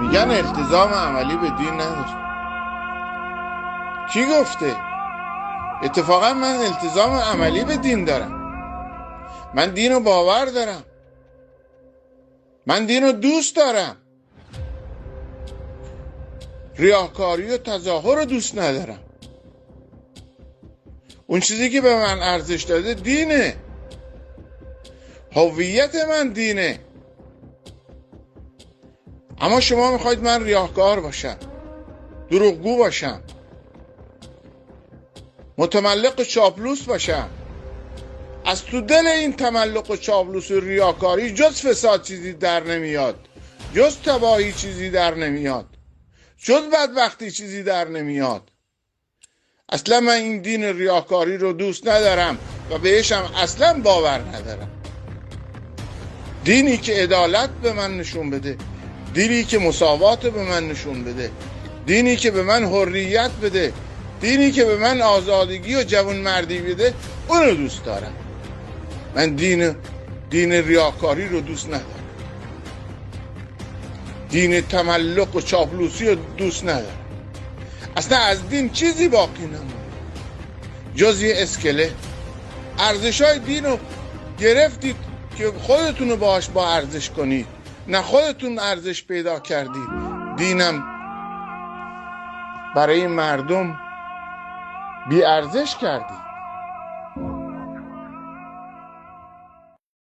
میگن التزام عملی به دین نداره. کی گفته؟ اتفاقا من التزام عملی به دین دارم. من دین رو باور دارم. من دین رو دوست دارم. ریاکاری و تظاهر رو دوست ندارم. اون چیزی که به من ارزش داده دینه. هویت من دینه. اما شما میخواید من ریاکار باشم، دروغگو باشم، متملق و چاپلوس باشم. از تو دل این تملق و چاپلوس و ریاکاری جز فساد چیزی در نمیاد، جز تباهی چیزی در نمیاد، جز بدبختی چیزی در نمیاد. اصلا من این دین ریاکاری رو دوست ندارم و بهشم اصلا باور ندارم. دینی که عدالت به من نشون بده، دینی که مساوات به من نشون بده، دینی که به من حریت بده، دینی که به من آزادگی و جوانمردی بده، اون رو دوست دارم. من دین ریاکاری رو دوست ندارم. دین تملق و چاپلوسی رو دوست ندارم. اصلا از دین چیزی باقی نمونه جز یه اسکله. ارزش‌های دین رو گرفتید که خودتون رو باهاش با ارزش کنید، نه خودتون ارزش پیدا کردید. دینم برای مردم بی ارزش کردید.